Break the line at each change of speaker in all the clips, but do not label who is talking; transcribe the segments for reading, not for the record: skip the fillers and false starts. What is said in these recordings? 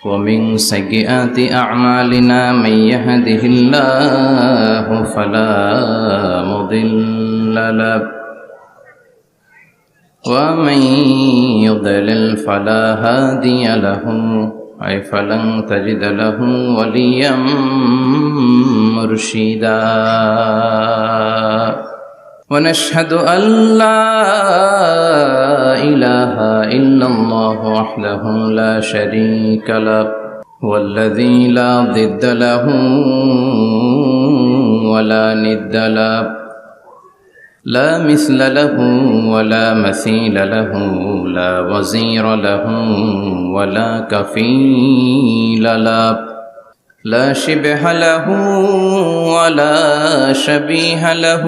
ومن سيئات أعمالنا من يهده الله فلا مضل له ومن يضلل فلا هادي له أي فلن تجد له وليا مرشدا ونشهد أن لا إله إلا الله وحده لا شريك له والذي لا ضد له ولا ند له لا مثل له ولا مثيل له لا وزير له ولا كفيل له لا شبه له ولا شبيه له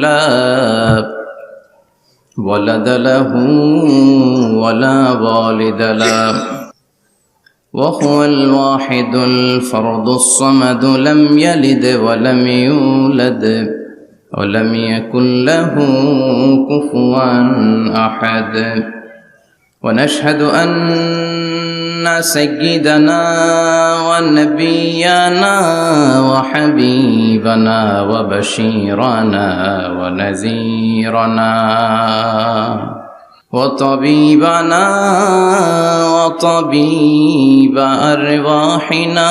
لا ولد له ولا والد له وهو الواحد الفرد الصمد لم يلد ولم يولد ولم يكن له كفوا أحد ونشهد أن سيدنا ونبينا وحبيبنا وبشيرنا ونذيرنا وطبيبنا وطبيب أرواحنا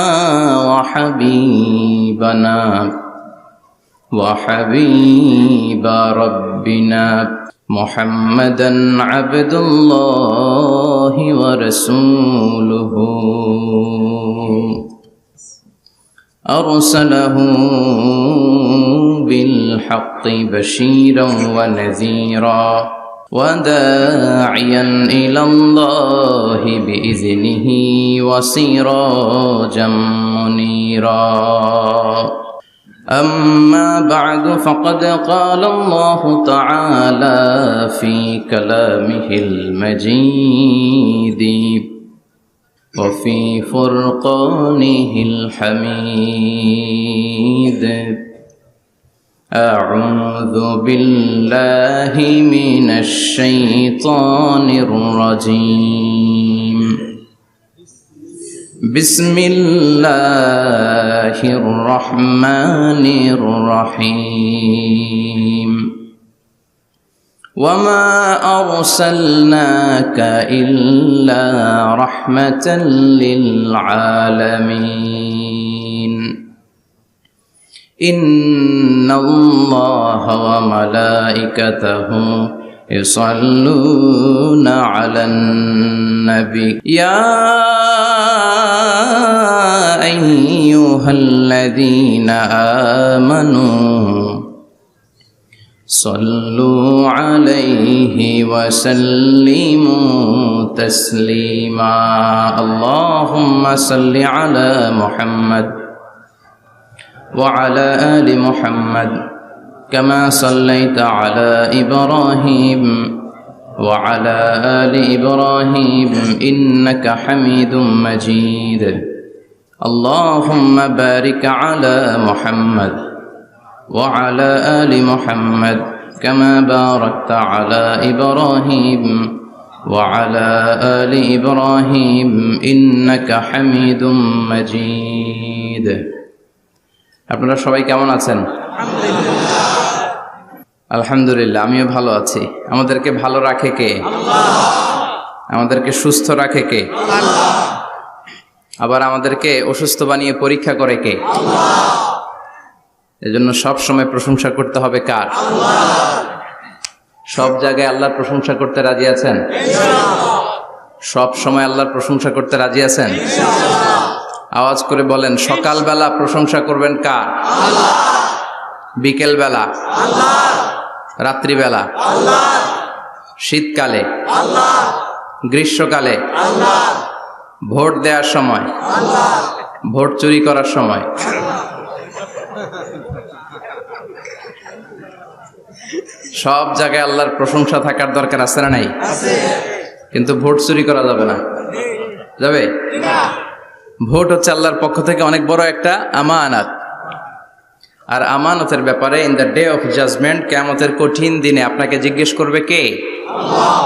وحبيب ربنا محمدا عبد الله ورسوله أرسله بالحق بشيرا ونذيرا وداعيا إلى الله بإذنه وسراجا منيرا أما بعد فقد قال الله تعالى في كلامه المجيد وفي فرقانه الحميد أعوذ بالله من الشيطان الرجيم بسم الله الرحمن الرحيم وما أرسلناك إلا رحمة للعالمين إن الله وملائكته يصلون على النبي يا أيها الذين آمنوا صلوا عليه وسلموا تسليما اللهم صل على محمد وعلى آل محمد كما صليت على إبراهيم وعلى آل إبراهيم إنك حميد مجيد اللهم بارك على محمد وعلى آل محمد كما باركت على إبراهيم وعلى آل إبراهيم إنك حميد مجيد আপনারা সবাই কেমন আছেন? আলহামদুলিল্লাহ, আমিও ভালো আছি। আমাদেরকে ভালো রাখে কে? আল্লাহ। আমাদেরকে সুস্থ রাখে কে? আল্লাহ। আবার আমাদেরকে অসুস্থ বানিয়ে পরীক্ষা করে কে? আল্লাহ। এজন্য সব সময় প্রশংসা করতে হবে কার? আল্লাহ। সব জায়গায় আল্লাহর প্রশংসা করতে রাজি আছেন? ইনশাআল্লাহ। সব সময় আল্লাহর প্রশংসা করতে রাজি আছেন? ইনশাআল্লাহ। আওয়াজ করে বলেন, সকালবেলা প্রশংসা করবেন কার? আল্লাহ। বিকেলবেলা? আল্লাহ। রাত্রিবেলা? আল্লাহ। শীতকালে? আল্লাহ। গ্রীষ্মকালে? আল্লাহ। ভোট দেওয়ার সময়? আল্লাহ। ভোট চুরি করার সময়? সব জায়গায় আল্লাহর প্রশংসা থাকার দরকার আছে না নাই? আছে। কিন্তু ভোট চুরি করা যাবে না। যাবে? না। ভোট হচ্ছে আল্লাহর পক্ষ থেকে অনেক বড় একটা আমানত। আর আমানতের ব্যাপারে in the day of judgement, কিয়ামতের কঠিন দিনে আপনাকে জিজ্ঞেস করবে কে? আল্লাহ।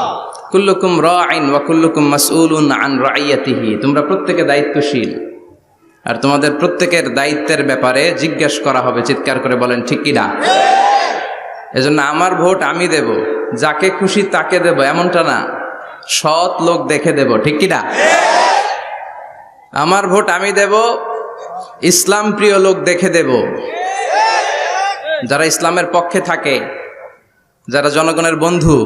কুল্লুকুম রাইন ওয়া কুল্লুকুম মাসউলুন আন রাইয়াতিহি, তোমরা প্রত্যেকে দায়িত্বশীল আর তোমাদের প্রত্যেকের দায়িত্বের ব্যাপারে জিজ্ঞাসা করা হবে। চিৎকার করে বলেন ঠিক কি না? এজন্য আমার ভোট আমি দেব, যাকে খুশি তাকে দেব এমনটা না, সৎ লোক দেখে দেব। ঠিক কি না? আমার ভোট আমি দেব, ইসলাম প্রিয় লোক দেখে দেব, যারা ইসলামের পক্ষে থাকে, যারা জনগণের বন্ধু,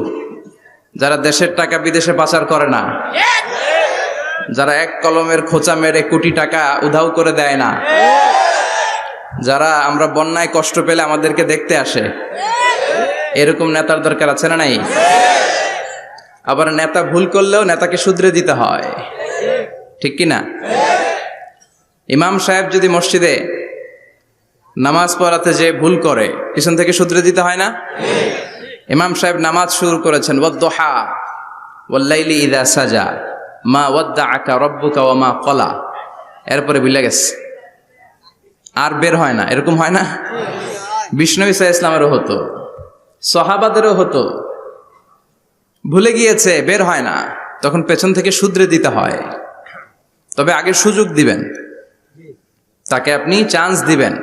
যারা দেশের টাকা বিদেশে পাচার করে না, যারা এক কলমের খোঁচা মেরে কোটি টাকা উধাও করে দেয় না, যারা আমরা বন্যায় কষ্ট পেলে আমাদেরকে দেখতে আসে, এরকম নেতার দরকার আছে না নাই? আবার নেতা ভুল করলেও নেতাকে শুধরে দিতে হয়। ঠিক কি না? ইমাম সাহেব যদি মসজিদে নামাজ পড়াতে যে ভুল করে, পিছন থেকে শুধরে দিতে হয় না? ইমাম সাহেব নামাজ শুরু করেছেন, ওয়াদ-দুহা ওয়াল-লাইলি ইযা সাজা মা ওয়াদ্দাআকা রাব্বুকা ওয়া মা ক্বালা, এরপরে ভুলে গেছে, আর বের হয় না। এরকম হয় না? বিষ্ণু ঈসা ইসলামেরও হতো, সাহাবাদেরও হতো, ভুলে গিয়েছে, বের হয় না, তখন পেছন থেকে শুধরে দিতে হয়। তবে আগে সুযোগ দিবেন, তাকে আপনি চান্স দিবেন,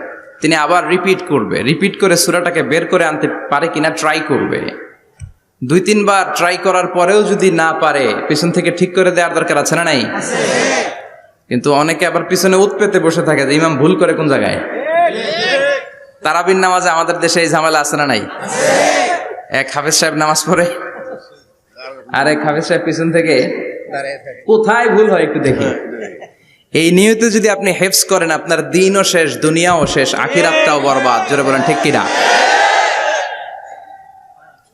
তিনি আবার রিপিট করবে, রিপিট করে সূরাটাকে বের করে আনতে পারে কিনা ট্রাই করবে। 2-3 বার ট্রাই করার পরেও যদি না পারে, পিছন থেকে ঠিক করে দেওয়ার দরকার আছে না নাই? কিন্তু অনেকে আবার পিছনে উৎ পেতে বসে থাকে যে ইমাম ভুল করে কোন জায়গায়। তারাবির নামাজে আমাদের দেশে এই ঝামেলা আছে না নাই? এক হাফেজ সাহেব নামাজ পড়ে, আর এক হাফেজ সাহেব পিছন থেকে কোথায় ভুল হয় একটু দেখি। এই নিয়তে যদি আপনি হেফজ করেন, আপনার দিনও শেষ, দুনিয়াও শেষ, আখিরাতটাও বরবাদ। জোরে বলেন ঠিক কিনা?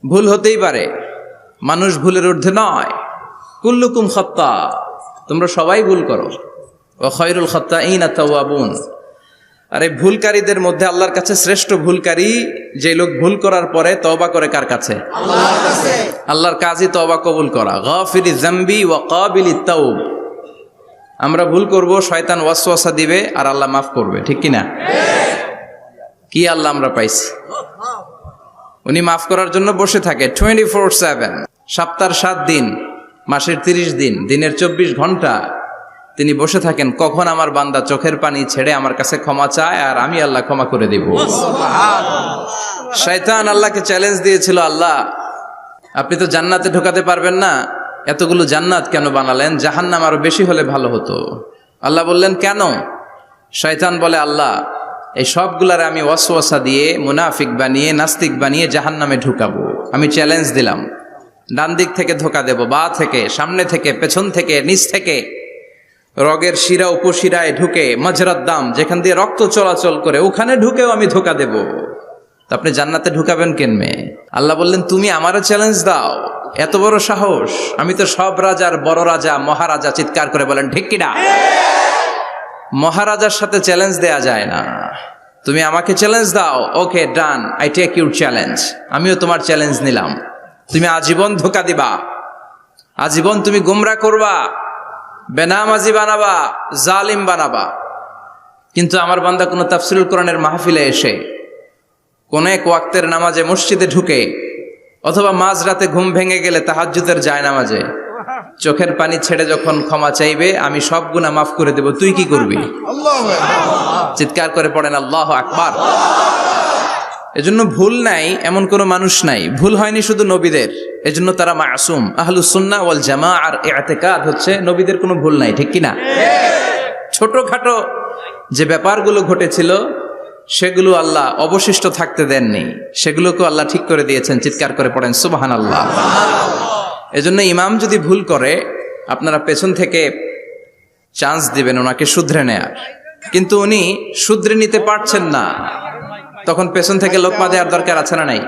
ভুল হতেই পারে, মানুষ ভুলের ঊর্ধ্বে নয়। কুল্লুকুম খাত্তা, তোমরা সবাই ভুল করো। ওয়া খায়রুল খাত্তাইনা তাওয়াবুন, আরে ভুলকারীদের মধ্যে আল্লাহর কাছে শ্রেষ্ঠ ভুলকারী যে লোক ভুল করার পরে তওবা করে। কার কাছে? আল্লাহর কাছে। আল্লাহর কাজই তওবা কবুল করা। গাফিরিজ যামবি ওয়া কাবিলিত তাওব, আমরা ভুল করব, শয়তান ওয়াসওয়াসা দিবে আর আল্লাহ মাফ করবে। ঠিক কি না? কি আল্লাহ আমরা পাইছি, উনি মাফ করার জন্য বসে থাকে 24/7, সপ্তাহের 7 দিন, মাসের 30 দিন, দিনের 24 ঘন্টা তিনি বসে থাকেন, কখন আমার বান্দা চোখের পানি ছেড়ে আমার কাছে ক্ষমা চায় আর আমি আল্লাহ ক্ষমা করে দিব। শয়তান আল্লাহকে চ্যালেঞ্জ দিয়েছিল, আল্লাহ আপনি তো জান্নাতে ঢোকাতে পারবেন না, এতগুলো জান্নাত কেন বানালেন? জাহান্নাম আরো বেশি হলে ভালো হতো। আল্লাহ বললেন কেন? শয়তান বলে, আল্লাহ এই সবগুলারে আমি ওয়াসওয়াসা দিয়ে, মুনাফিক বানিয়ে, নাস্তিক বানিয়ে জাহান্নামে ঢুকাবো। আমি চ্যালেঞ্জ দিলাম, ডান দিক থেকে ধোকা দেব, বা থেকে, সামনে থেকে, পেছন থেকে, নিচ থেকে, রগের শিরা উপশিরায় ঢুকে, মাজরাত দাম যেখান দিয়ে রক্ত চলাচল করে ওখানে ঢুকেও আমি ধোকা দেব। আপনি জান্নাতে ঢুকাবেন কেনমে? আল্লাহ বললেন তুমি আমারও চ্যালেঞ্জ দাও, এত বড় সাহস? আমি তো সব রাজার বড় রাজা, মহারাজা। চিৎকার করে বলেন ঠিক কিনা? মহারাজার সাথে চ্যালেঞ্জ দেয়া যায় না। তুমি আমাকে চ্যালেঞ্জ দাও, ওকে ডান, আই টেক ইউর চ্যালেঞ্জ। আমিও তোমার চ্যালেঞ্জ নিলাম। তুমি আজীবন ধোকা দিবা, আজীবন তুমি গুমরা করবা, বেনামাজি বানাবা, জালিম বানাবা, কিন্তু আমার বান্দা কোনো তাফসীরুল কোরআনের মাহফিলে এসে, কোন এক ওয়াক্তের নামাজে মসজিদে ঢুকে, অথবা মাঝরাতে ঘুম ভেঙে গেলে তাহাজ্জুদের জায়নামাজে চোখের পানি ছেড়ে যখন ক্ষমা চাইবে, আমি সব গুনাহ মাফ করে দেব, তুই কি করবি? চিৎকার করে পড়েন আল্লাহু আকবার। এজন্য ভুল নাই এমন কোনো মানুষ নাই, ভুল হয়নি শুধু নবীদের, এজন্য তারা মাসুম। আহলুস সুন্নাহ ওয়াল জামাআর ইতিকাদ হচ্ছে নবীদের কোনো ভুল নাই। ঠিক কিনা? ছোটখাটো যে ব্যাপারগুলো ঘটেছিল সেগুলো আল্লাহ অবশিষ্ট থাকতে দেননি, সেগুলোকে আল্লাহ ঠিক করে দিয়েছেন। চিৎকার করে পড়েন সুবহানাল্লাহ। এজন্য ইমাম যদি ভুল করে, আপনারা পেছন থেকে চান্স দিবেন ওনাকে শুধরে নেয়ার, কিন্তু উনি শুধরে নিতে পারছেন না, তখন পেছন থেকে লোকমা দেওয়ার দরকার আছে না নাই?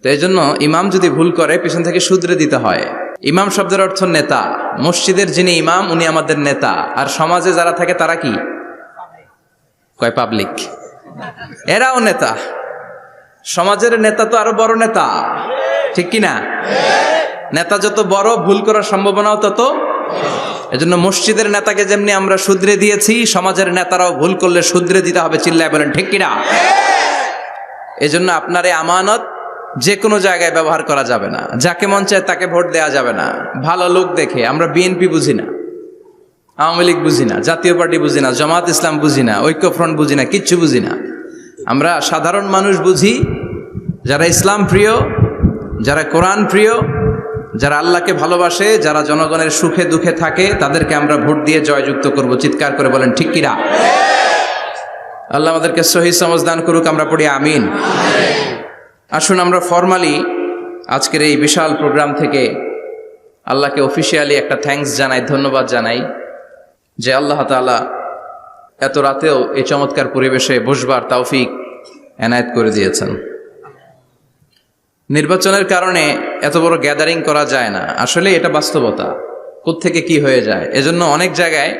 তো এই জন্য ইমাম যদি ভুল করে পেছন থেকে শুধরে দিতে হয়। ইমাম শব্দের অর্থ নেতা। মসজিদের যিনি ইমাম উনি আমাদের নেতা, আর সমাজে যারা থাকে তারা কি কয়? পাবলিক। এরাও নেতা। সমাজের নেতা তো আরো বড় নেতা, ঠিক কিনা? নেতা যত বড়, ভুল করার সম্ভাবনাও তত। এজন্য মসজিদের নেতাকে যেমনি আমরা শুধরে দিয়েছি, সমাজের নেতারাও ভুল করলে শুধরে দিতে হবে। চিল্লায় বলেন ঠিক কিনা? এজন্য আপনার এই আমানত যে কোনো জায়গায় ব্যবহার করা যাবে না, যাকে মন চায় তাকে ভোট দেওয়া যাবে না। ভালো লোক দেখে, আমরা বিএনপি বুঝি না, আওয়ামী লীগ বুঝি না, জাতীয় পার্টি বুঝি না, জামাত ইসলাম বুঝি না, ঐক্যফ্রন্ট বুঝি না, কিচ্ছু বুঝি না। আমরা সাধারণ মানুষ বুঝি, যারা ইসলাম প্রিয়, যারা কোরআন প্রিয়, যারা আল্লাহকে ভালোবাসে, যারা জনগণের সুখে দুঃখে থাকে, তাদেরকে আমরা ভোট দিয়ে জয়যুক্ত করব। চিৎকার করে বলেন ঠিক কিনা? আল্লাহ আমাদেরকে সহি সমঝ দান করুক, আমরা পড়ি আমিন। আসুন আমরা ফরমালি আজকের এই বিশাল প্রোগ্রাম থেকে আল্লাহকে অফিসিয়ালি একটা থ্যাঙ্কস জানাই, ধন্যবাদ জানাই যে আল্লাহ তাআলা এত রাতেও এই চমৎকার পরিবেশে বসবার তৌফিক এনায়েত করে দিয়েছেন। নির্বাচনের কারণে এত বড় গ্যাদারিং করা যায় না, আসলে এটা বাস্তবতা, কোত্থেকে কি হয়ে যায়। এজন্য অনেক জায়গায়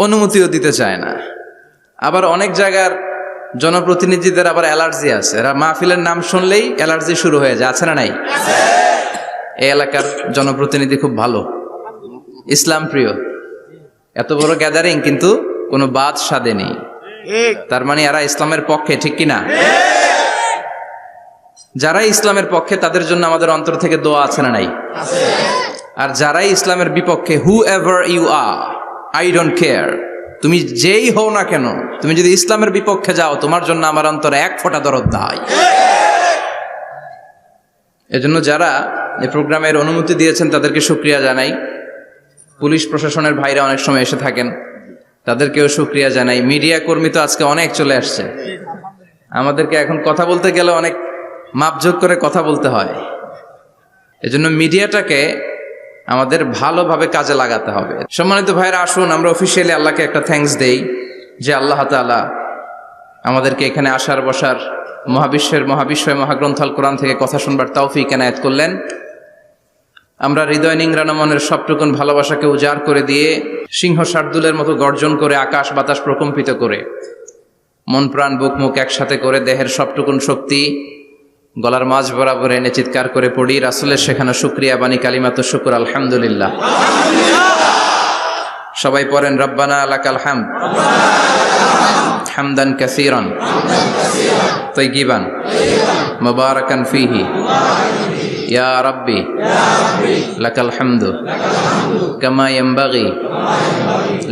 অনুমতিও দিতে চায় না। আবার অনেক জায়গার জনপ্রতিনিধিদের আবার অ্যালার্জি আছে, এরা মাহফিলের নাম শুনলেই অ্যালার্জি শুরু হয়ে যায়, আছে না নাই? এই এলাকার জনপ্রতিনিধি খুব ভালো, ইসলাম প্রিয়, এত বড় গ্যাদারিং কিন্তু কোনো বাদ সাধে নেই, তার মানে এরা ইসলামের পক্ষে, ঠিক কিনা? যারাই ইসলামের পক্ষে তাদের জন্য আমাদের অন্তর থেকে দোয়া আছে না নাই? আর যারাই ইসলামের বিপক্ষে, whoever you are, I don't care, তুমি যেই হও না কেন, তুমি যদি ইসলামের বিপক্ষে যাও, তোমার জন্য আমার অন্তরে এক ফোঁটা দরদ নাই। এজন্য যারা এই প্রোগ্রামের অনুমতি দিয়েছেন তাদেরকে শুকরিয়া জানাই। পুলিশ প্রশাসনের ভাইরা অনেক সময় এসে থাকেন, তাদেরকেও শুকরিয়া জানাই। মিডিয়া কর্মী তো আজকে অনেক চলে আসছে, আমাদেরকে এখন কথা বলতে গেলে অনেক মাপযোগ করে কথা বলতে হয়। এজন্য মিডিয়াটাকে আমাদের ভালোভাবে কাজে লাগাতে হবে। সম্মানিত ভাইরা, আসুন আমরা অফিসিয়ালি আল্লাহকে একটা থ্যাঙ্কস দেই যে আল্লাহ তাআলা আমাদেরকে এখানে আসার বসার, মহাবিশ্বের মহাবিশ্বয় মহাগ্রন্থ আল কোরআন থেকে কথা শুনবার তৌফিক এনায়েত করলেন। আমরা হৃদয় নিংড়ানো মনের সবটুকুন ভালোবাসাকে উজাড় করে দিয়ে, সিংহ শার্দুলের মতো গর্জন করে, আকাশ বাতাস প্রকম্পিত করে, মন প্রাণ বুক মুখ একসাথে করে, দেহের সবটুকুন শক্তি গলার মাঝ বরাবর এনে চিৎকার করে পড়ি রাসূলের শেখানো শুকরিয়া বাণী কালিমাতুশ শুকর, আলহামদুলিল্লাহ। সবাই পড়েন রব্বানা লাকাল হামদ হামদান কাসীরান তাইয়িবান মুবারাকান ফীহি ইয়া রাব্বি লাকাল হামদু কামা ইয়ানবাগি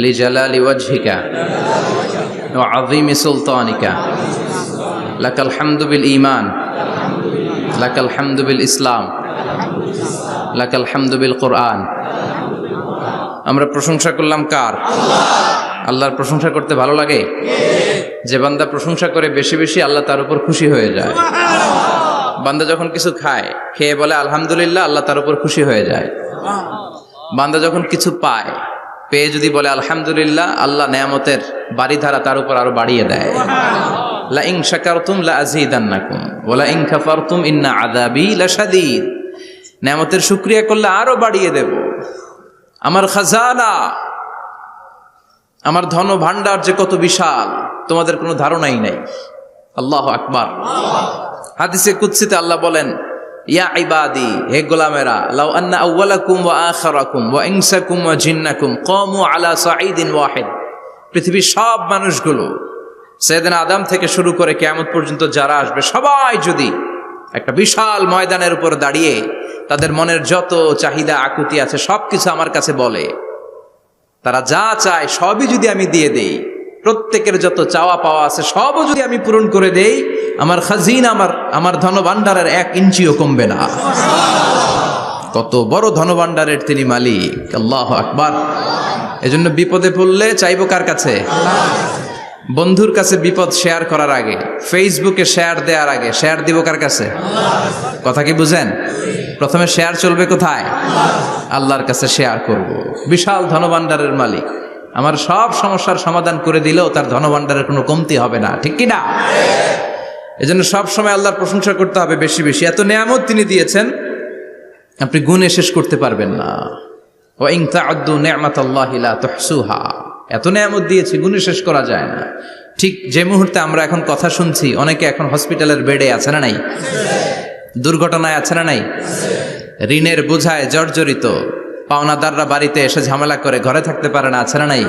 লিজালালি ওয়াজহিকা ওয়া আযীমি সুলতানিকা লাকাল হামদু বিল ঈমান লাকাল হামদু বিল ইসলাম লাকাল হামদু বিল কোরআন। আমরা প্রশংসা করলাম কার? আল্লাহর প্রশংসা করতে ভালো লাগে? যে বান্দা প্রশংসা করে বেশি বেশি, আল্লাহ তার উপর খুশি হয়ে যায়। বান্দা যখন কিছু খায়, খেয়ে বলে আলহামদুলিল্লাহ, আল্লাহ তার উপর খুশি হয়ে যায়। বান্দা যখন কিছু পায়, পেয়ে যদি বলে আলহামদুলিল্লাহ, আল্লাহ নেয়ামতের বাড়িধারা তার উপর আরো বাড়িয়ে দেয়। লা ইন শাকারতুম লা আযীদান্নাকুম ওয়া লা ইন কাফারতুম ইন্না আযাবী লাশাদীদ। নেয়ামতের শুকরিয়া করলে আরো বাড়িয়ে দেব। আমার খাজানা, আমার ধন ভান্ডার যে কত বিশাল, তোমাদের কোনো ধারণাই নাই। আল্লাহু আকবার। হাদিসে কুদসিতে আল্লাহ বলেন, ইয়া ইবাদি, হে গোলামেরা, লাউ আন্না আউওয়ালাকুম ওয়া আখিরাকুম ওয়া ইনসাকুম ওয়া জিন্নাকুম কামু আলা সাঈদিন ওয়াহিদ। পৃথিবীর সব মানুষগুলো, সাইয়েদনা আদম থেকে শুরু করে কিয়ামত পর্যন্ত যারা আসবে, সবাই যদি একটা বিশাল ময়দানের উপর দাঁড়িয়ে তাদের মনের যত চাহিদা আকুতি আছে সবকিছু আমার কাছে বলে, তারা যা চায় সবই যদি আমি দিয়ে দেই, প্রত্যেকের যত চাওয়া পাওয়া আছে সবও যদি আমি পূরণ করে দেই, আমার খাজিনা, আমার ধনভাণ্ডারের 1 ইঞ্চিও কমবে না। কত বড় ধনভাণ্ডারের তিনি মালিক, আল্লাহু আকবার। এজন্য বিপদে পড়লে চাইবো কার কাছে? বন্ধুর কাছে বিপদ শেয়ার করার আগে, ফেসবুকে শেয়ার দেওয়ার আগে শেয়ার দিব কার কাছে? কথা কি বুঝেন? প্রথমে শেয়ার চলবে কোথায়? আল্লাহর কাছে শেয়ার করব। বিশাল ধনভাণ্ডারের মালিক আমার সব সমস্যার সমাধান করে দিলেও তার ধনভাণ্ডারের কোনো কমতি হবে না, ঠিক কি না? এজন্য সব সময় আল্লাহর প্রশংসা করতে হবে বেশি বেশি। এত নেয়ামত তিনি দিয়েছেন, আপনি গুণে শেষ করতে পারবেন না। ওয়া ইন তা'উদ্দু নি'মাতাল্লাহি লা তুহসুহা। এত নেয়ামত দিয়েছি, গুণে শেষ করা যায় না। ঠিক যে মুহূর্তে আমরা এখন কথা শুনছি, অনেকে এখন হসপিটালের বেডে আছে না নাই? দুর্ঘটনায় আছে না নাই? ঋণের বোঝায় জর্জরিত, পাওনাদাররা বাড়িতে এসে ঝামেলা করে ঘরে থাকতে পারে না, আছে না নাই?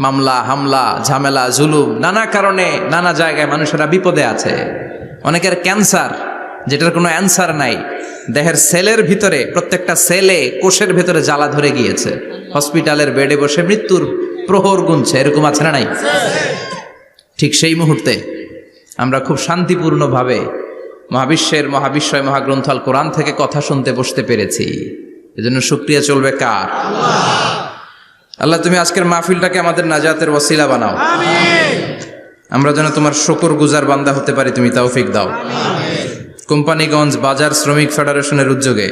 মামলা হামলা ঝামেলা জুলুম, নানা কারণে নানা জায়গায় মানুষেরা বিপদে আছে। অনেকের ক্যান্সার, যেটার কোনো অ্যান্সার নাই। দেহের সেলের ভিতরে, প্রত্যেকটা সেলে, কোষের ভিতরে জ্বালা ধরে গিয়েছে, হসপিটালের বেডে বসে মৃত্যুর প্রহর গুনছে, এরকম আছে না নাই? ঠিক সেই মুহূর্তে আমরা খুব শান্তিপূর্ণভাবে মহাবিশ্বের মহাবিশ্বয় মহাগ্রন্থ আল কোরআন থেকে কথা শুনতে বসতে পেরেছি। এজন্য শুকরিয়া চলবে কার? আল্লাহ, তুমি আজকের মাহফিলটাকে আমাদের নাজাতের ওয়াসিলা বানাও। আমরা যেন তোমার শুকর গুজার বান্দা হতে পারি, তুমি তৌফিক দাও। কোম্পানিগঞ্জ বাজার শ্রমিক ফেডারেশনের উদ্যোগে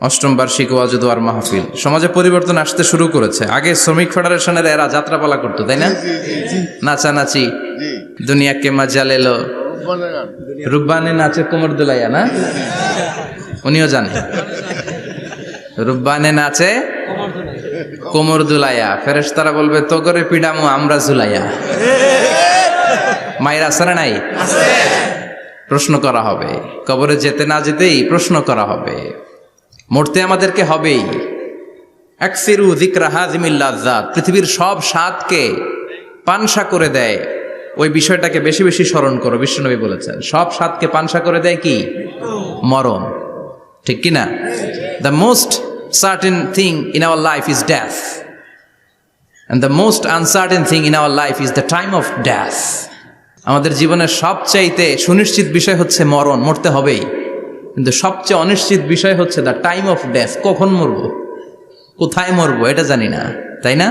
৮ম বার্ষিক ওয়াজ ও দোয়ার মাহফিল। সমাজে পরিবর্তন আসতে শুরু করেছে। আগে শ্রমিক ফেডারেশনের এরা যাত্রাপালা করতো, তাই না? নাচানাচি, দুনিয়া কে মজা লেলো, রুব্বানে নাচে কোমর দুলাইয়া, না? উনিও জানে রুব্বানে নাচে কোমর দুলাইয়া। ফেরেশতারা বলবে তো করে পিডামু আমরা জুলাইয়া। মায়ের আছে না নাই? প্রশ্ন করা হবে, কবরে যেতে না যেতেই প্রশ্ন করা হবে। মরতে আমাদেরকে হবেই। আকসিরু যিকরা হাযিমিল লাযযাত, পৃথিবীর সব স্বাদকে পানসা করে দেয় ওই বিষয়টাকে বেশি বেশি স্মরণ করো। বিশ্বনবী বলেছেন সব স্বাদকে পানসা করে দেয় কি? মরণ। ঠিক কি না? The most certain thing in our life is death, and the most uncertain thing in our life is the time of death. আমাদের জীবনের সবচাইতে সুনিশ্চিত বিষয় হচ্ছে মরণ, মরতে হবেই। কিন্তু সবচেয়ে অনিশ্চিত বিষয় হচ্ছে দ্য টাইম অফ ডেথ, কখন মরবো, কোথায় মরবো এটা জানি না, তাই না?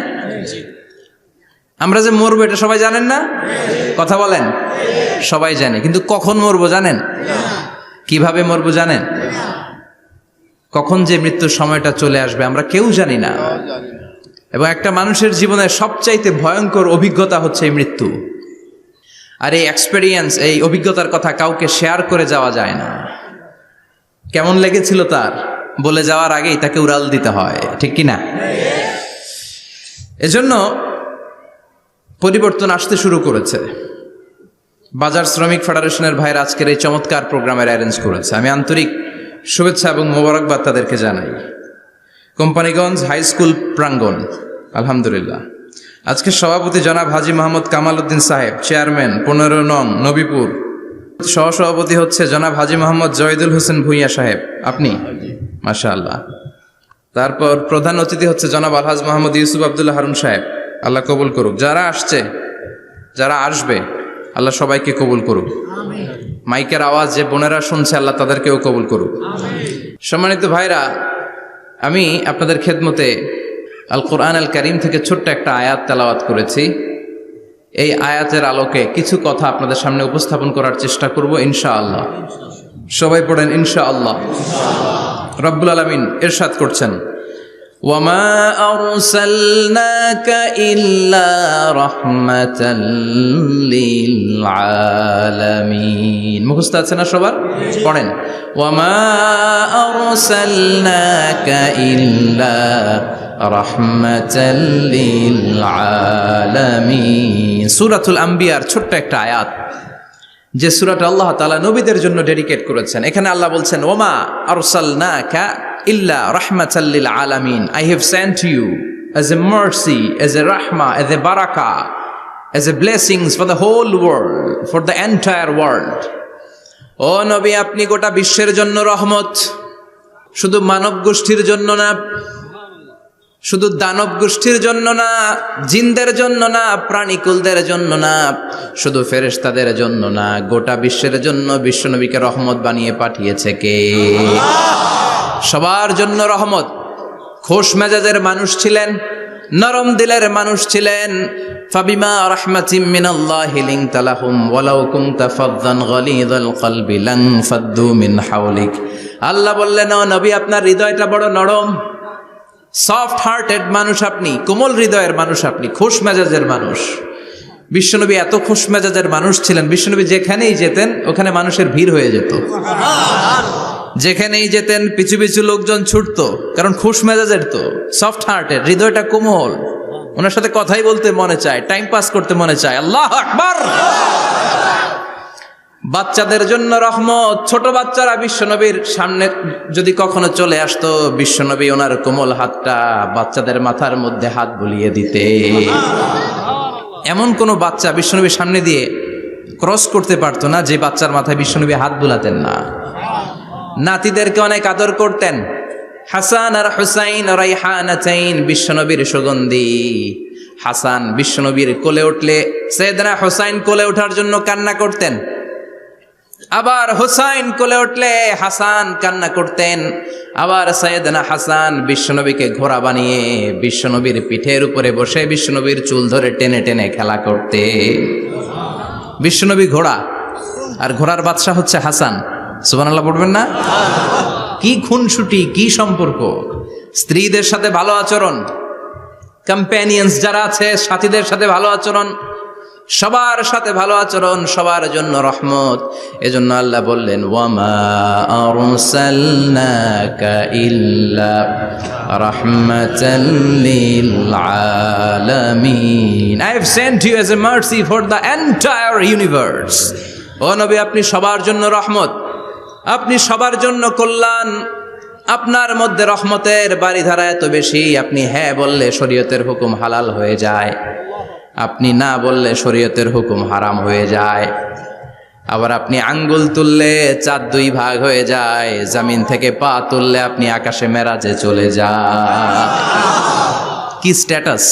আমরা যে মরবো এটা সবাই জানেন না? কথা বলেন। সবাই জানে, কিন্তু কখন মরবো জানেন? কিভাবে মরবো জানেন? কখন যে মৃত্যুর সময়টা চলে আসবে আমরা কেউ জানি না। এবং একটা মানুষের জীবনের সবচাইতে ভয়ঙ্কর অভিজ্ঞতা হচ্ছে এই মৃত্যু। আর এই এক্সপেরিয়েন্স, এই অভিজ্ঞতার কথা কাউকে শেয়ার করে যাওয়া যায় না। কেমন লেগেছিল তার বলে যাওয়ার আগেই তাকে উড়াল দিতে হয়, ঠিক কি না? এজন্য পরিবর্তন আসতে শুরু করেছে। বাজার শ্রমিক ফেডারেশনের ভাইয়ের আজকের এই চমৎকার প্রোগ্রামের অ্যারেঞ্জ করেছে। আমি আন্তরিক শুভেচ্ছা এবং মোবারকবাদ তাদেরকে জানাই। কোম্পানিগঞ্জ হাই স্কুল প্রাঙ্গণ, আলহামদুলিল্লাহ। আজকে সভাপতি জনাব হাজী মোহাম্মদ কামাল উদ্দিন সাহেব, চেয়ারম্যান 15 নং নবীপুর। সহসভাপতি হচ্ছে জনাব হাজী মোহাম্মদ জহিদুল হোসেন ভুইয়া সাহেব, আপনি? মাশাআল্লাহ। তারপর প্রধান অতিথি হচ্ছে জনাব আলহাজ মোহাম্মদ ইউসুফ আব্দুল্লাহ হারুন সাহেব, আল্লাহ কবুল করুক। যারা আসছে, যারা আসবে, আল্লাহ সবাইকে কবুল করুক। মাইকের আওয়াজ যে বোনেরা শুনছে, আল্লাহ তাদেরকেও কবুল করুক। সম্মানিত ভাইরা, আমি আপনাদের খেদমতে আল কোরআন আল কারীম থেকে ছোট্ট একটা আয়াত তেলাওয়াত করেছি। এই আয়াতের আলোকে কিছু কথা আপনাদের সামনে উপস্থাপন করার চেষ্টা করব ইনশাআল্লাহ। সবাই পড়েন ইনশাআল্লাহ। রব্বুল আলামিন ইরশাদ করছেন, ওয়ামা আরসালনাকা ইল্লা রাহমাতাল লিল আলামিন। মুখস্থ আছে না সবার? পড়েন, ওয়ামা আরসালনাকা ইল্লা রাহমাতাল লিল আলামিন। সূরাতুল আম্বিয়ার ছোট্ট একটা আয়াত, যে সূরাটা আল্লাহ তাআলা নবীদের জন্য ডেডিকেট করেছেন। এখানে আল্লাহ বলছেন, ওমা আরসালনাকা ইল্লা রাহমাতাল লিল আলামিন, I have sent you as a mercy, as a rahmah, as a barakah, as a blessings for the whole world, for the entire world. ও নবী, আপনি গোটা বিশ্বের জন্য রহমত, শুধু মানব গোষ্ঠীর জন্য না, শুধু দানব গোষ্ঠীর জন্য না, জিনদের জন্য না, প্রাণীকুলদের জন্য না, শুধু ফেরেশতাদের জন্য না, গোটা বিশ্বের জন্য বিশ্বনবীকে রহমত বানিয়ে পাঠিয়েছে কে? সবার জন্য রহমত। খোশ মেজাজের মানুষ ছিলেন, নরম দিলের মানুষ ছিলেন। ফাবিমা রাহমাতিম মিনাল্লাহি লিনতা লাহুম ওয়ালাউ কুনতা ফাযযান গালিযাল কলবি লানফাদ্দু মিন হাওলিক। আল্লাহ বললেন, ও নবী, আপনার হৃদয়টা বড় নরম, সফট হার্টেড মানুষ আপনি, কোমল হৃদয়ের মানুষ আপনি, খোশ মেজাজের মানুষ। বিশ্বনবী এত খোশ মেজাজের মানুষ ছিলেন, বিশ্বনবী যেখানেই যেতেন ওখানে মানুষের ভিড় হয়ে যেত। যেখানেই যেতেন পিছু পিছু লোকজন ছুটতো, কারণ খোশ মেজাজের তো, সফট হার্টেড, হৃদয়টা কোমল, ওনার সাথে কথাই বলতে মনে চায়, টাইম পাস করতে মনে চায়। আল্লাহু আকবার। বাচ্চাদের জন্য রহমত। ছোট বাচ্চারা বিশ্বনবীর সামনে যদি কখনো চলে আসতো, বিশ্বনবী ওনার কোমল হাতটা বাচ্চাদের মাথার মধ্যে হাত বুলিয়ে দিতে। এমন কোন বাচ্চা বিশ্বনবীর সামনে দিয়ে
ক্রস করতে পারতো না যে বাচ্চার মাথায় বিশ্বনবী হাত বুলাতেন না। নাতিদেরকে অনেক আদর করতেন। হাসান আর হুসাইন রাইহানাতাইন, বিশ্বনবীর সুগন্ধি। হাসান বিশ্বনবীর কোলে উঠলে সাইয়েদনা হুসাইন কোলে ওঠার জন্য কান্না করতেন, আবার হুসাইন কোলে উঠলে হাসান কান্না করতেন। আবার সাইয়েদনা হাসান বিশ্বনবীকে ঘোড়া বানিয়ে বিশ্বনবীর পিঠের উপরে বসে বিশ্বনবীর চুল ধরে টেনে টেনে খেলা করতে। বিশ্বনবী ঘোড়া, আর ঘোড়ার বাদশা হচ্ছে হাসান। সুবহানাল্লাহ পড়বেন না? কি খুনসুটি, কি সম্পর্ক! স্ত্রীদের সাথে ভালো আচরণ, কম্প্যানিয়ন্স যারা আছে সাথীদের সাথে ভালো আচরণ, সবার সাথে ভালো আচরণ, সবার জন্য রহমত। এজন্য আল্লাহ বললেন, ওয়ামা আরসালনাকা ইল্লা রাহমাতাল লিল আলামিন। I have sent you as a mercy for the entire universe. ও নবী, আপনি সবার জন্য রহমত, আপনি সবার জন্য কল্যাণ। আপনার মধ্যে রহমতের বাড়িধারা এত বেশি, আপনি হ্যাঁ বললে শরীয়তের হুকুম হালাল হয়ে যায়, আপনি না বললে শরীয়তের হুকুম হারাম হয়ে যায়। আবার আপনি আঙ্গুল তুললে চাঁদ দুই ভাগ হয়ে যায়, জমিন থেকে পা তুললে আপনি আকাশে মেরাজে চলে যান। কি স্ট্যাটাস!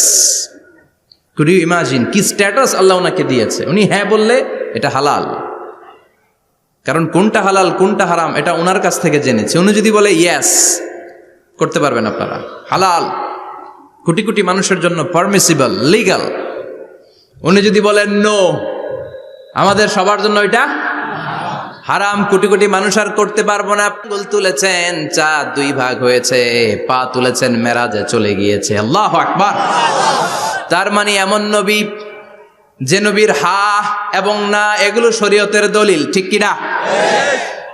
কুড ইউ ইমাজিন কি স্ট্যাটাস আল্লাহ ওনাকে দিয়েছে। উনি হ্যাঁ বললে এটা হালাল, কারণ কোনটা হালাল কোনটা হারাম এটা ওনার কাছ থেকে জেনেছে। উনি যদি বলে ইয়েস, করতে পারবেন আপনারা, হালাল, কোটি কোটি মানুষের জন্য পারমিসিবল, লিগ্যাল। উনি যদি বলেন নো, আমাদের সবার জন্য এটা হারাম, কোটি কোটি মানুষ আর করতে পারবো না। আঙ্গুল তুলেছেন চাঁদ দুই ভাগ হয়েছে, পা তুলেছেন মেরাজে চলে গিয়েছে। আল্লাহু আকবার। তার মানে এমন নবী যে নবীর হা এবং না এগুলো শরীয়তের দলিল, ঠিক কিনা?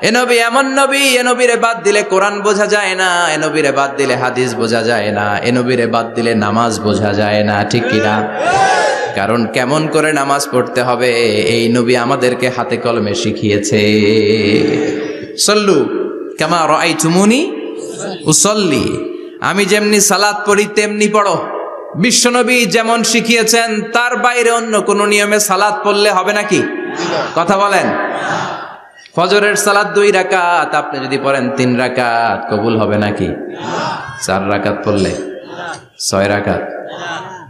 এ নবী এমন নবী, এ নবীরে বাদ দিলে কোরআন বোঝা যায় না, এ নবীরে বাদ দিলে হাদিস বোঝা যায় না, এ নবীরে বাদ দিলে নামাজ বোঝা যায় না, ঠিক কিনা? কারণ কেমন করে নামাজ পড়তে হবে এই নবী আমাদেরকে হাতে কলমে শিখিয়েছে। সল্লু কামা রাআইতুমুনি উসাল্লি, আমি যেমনি সালাত পড়ি তেমনি পড়ো। বিশ্বনবী যেমন শিখিয়েছেন তার বাইরে অন্য কোন নিয়মে সালাত পড়লে হবে নাকি? কথা বলেন। ফজরের সালাত 2 রাকাত, আপনি যদি পড়েন 3 রাকাত, কবুল হবে নাকি? 4 রাকাত পড়লে, 6 রাকাত,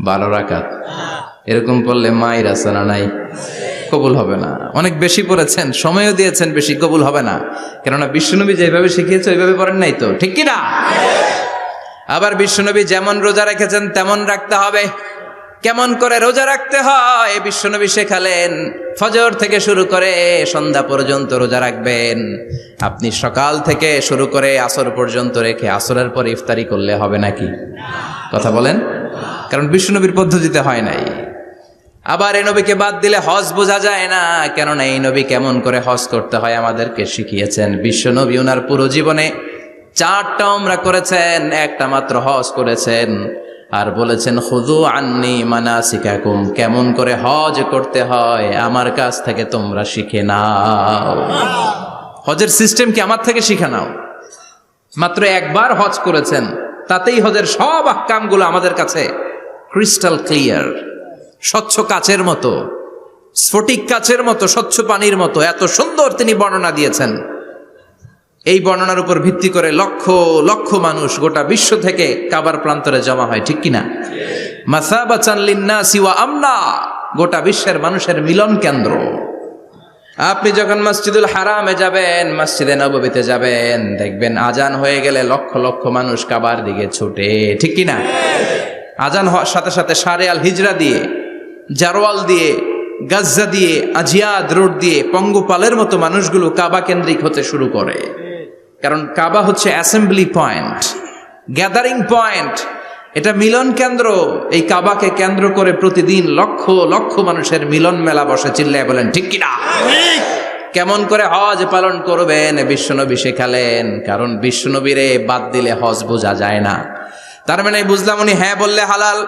12 রাকাত এরকম পড়লে মায়ের আসানা নাই, কবুল হবে না। অনেক বেশি পড়েছেন, সময়ও দিয়েছেন বেশি, কবুল হবে না। কেননা বিশ্বনবী যেভাবে শিখিয়েছে ওইভাবে পড়েন নাই তো, ঠিক কিনা? আবার বিশ্বনবী যেমন রোজা রেখেছেন তেমন রাখতে হবে। কেমন করে রোজা রাখতে হয় বিশ্বনবী শেখালেন। ফজর থেকে শুরু করে সন্ধ্যা পর্যন্ত রোজা রাখবেন। আপনি সকাল থেকে শুরু করে আসর পর্যন্ত রেখে আসরের পর ইফতারি করলে হবে নাকি? কথা বলেন। কারণ বিশ্বনবীর পদ্ধতিতে হয় নাই। আবার এই নবীকে বাদ দিলে হজ বোঝা যায় না, কেননা এই নবী কেমন করে হজ করতে হয় আমাদেরকে শিখিয়েছেন। বিশ্বনবী ওনার পুরো জীবনে 4টা উমরা করেছেন, একটা মাত্র হজ করেছেন। আর বলেছেন খুযু আন্নী মানাসিকাকুম, কেমন করে হজ করতে হয় আমার কাছ থেকে তোমরা শিখে নাও। হজের সিস্টেম কি আমার থেকে শিখে নাও। মাত্র একবার হজ করেছেন, তাতেই হজের সব আহকামগুলো আমাদের কাছে ক্রিস্টাল ক্লিয়ার, স্বচ্ছ কাচের মতো, স্ফটিক কাচের মতো, স্বচ্ছ পানির মতো এত সুন্দর তিনি বর্ণনা দিয়েছেন। এই বর্ণনার উপর ভিত্তি করে লক্ষ লক্ষ মানুষ গোটা বিশ্ব থেকে কাবার প্রান্তরে জমা হয়, ঠিক কিনা? মাসাবাতান লিন্নাসি ওয়া আমনা, গোটা বিশ্বের মানুষের মিলন কেন্দ্র। আপনি যখন মসজিদুল হারামে যাবেন, মসজিদে নববীতে যাবেন, দেখবেন আজান হয়ে গেলে লক্ষ লক্ষ মানুষ কাবার দিকে ছুটে, ঠিক কিনা? আজান হওয়ার সাথে সাথে শারে আল হিজরা দিয়ে, জারওয়াল দিয়ে, গাজ্জা দিয়ে, আজিয়াদ রোড দিয়ে পঙ্গপালের মতো মানুষগুলো কাবা কেন্দ্রিক হতে শুরু করে। কারণ কাবা হচ্ছে অ্যাসেম্বলি পয়েন্ট, গ্যাদারিং পয়েন্ট, এটা মিলন কেন্দ্র। এই কাবাকে কেন্দ্র করে প্রতিদিন লক্ষ লক্ষ মানুষের মিলন মেলা বসে। চিল্লায় বলেন ঠিক কিনা? কেমন করে হজ পালন করবেন বিশ্বনবী শেখালেন। কারণ বিশ্বনবীরে বাদ দিলে হজ বোঝা যায় না। তার মানে বুঝলাম উনি হ্যাঁ বললে হালাল,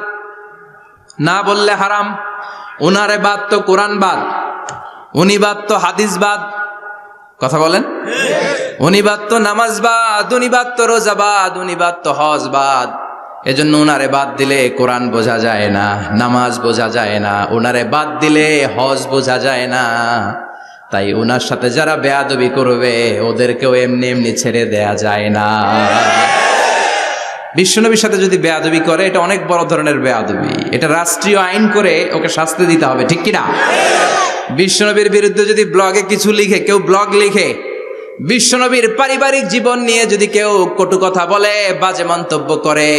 না বললে হারাম। উনারে বাদ তো কোরআন বাদ, উনি বাদ তো হাদিস বাদ। কথা বলেন। উনি বাদ তো নামাজ বাদ, উনি বাদ তো রোজা বাদ, উনি বাদ তো হজ বাদ। এজন্য ওনারে বাদ দিলে কোরআন বোঝা যায় না, নামাজ বোঝা যায় না, ওনারে বাদ দিলে হজ বোঝা যায় না। তাই ওনার সাথে যারা বেয়াদবি করবে ওদেরকেও এমনি এমনি ছেড়ে দেয়া যায় না। বিশ্বনবীর সাথে যদি বেয়াদবি করে এটা অনেক বড় ধরনের বেয়াদবি, এটা রাষ্ট্রীয় আইন করে ওকে শাস্তি দিতে হবে, ঠিক কিনা? বিশ্বনবীর বিরুদ্ধে যদি ব্লগে কিছু লিখে, কেউ ব্লগ লিখে, বিশ্বনবীর পারিবারিক জীবন নিয়ে যদি কেউ কটু কথা বলে, বাজে মন্তব্য করে,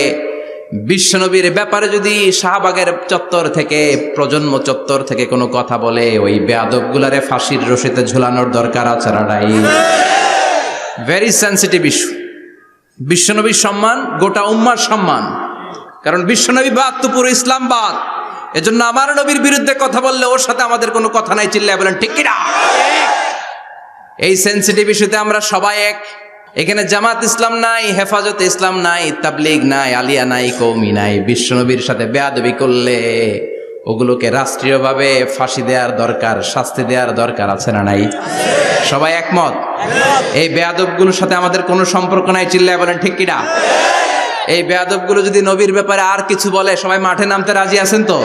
বিশ্বনবীর ব্যাপারে যদি শাহবাগের চত্বর থেকে, প্রজন্ম চত্বর থেকে কোনো কথা বলে, ওই বেয়াদবগুলারে ফাঁসির রশিতে ঝুলানোর দরকার আছে না নাই? Very sensitive issue. বিশ্বনবীর সম্মান গোটা উম্মার সম্মান, কারণ বিশ্বনবী বাদ তো পুরো ইসলাম বাদ। এজন্য আমার নবীর বিরুদ্ধে কথা বললে ওর সাথে আমাদের কোনো কথা নাই, চিল্লায় বলেন ঠিক কিনা? এই সেনসিটিভ ইস্যুতে আমরা সবাই এক। এখানে জামাত ইসলাম নাই, হেফাজত ইসলাম নাই, তাবলীগ নাই, আলিয়া নাই, কওমি নাই। বিশ্বনবীর সাথে বেয়াদবি করলে ওগুলোকে রাষ্ট্রীয়ভাবে ফাঁসি দেওয়ার দরকার, শাস্তি দেওয়ার দরকার আছে না নাই? সবাই একমত? এই বেয়াদবগুলোর সাথে আমাদের কোনো সম্পর্ক নাই, চিল্লায় বলেন ঠিক কিনা? এই বেয়াদবগুলো যদি নবীর ব্যাপারে আর কিছু বলে সবাই মাঠে নামতে রাজি আছেন তো?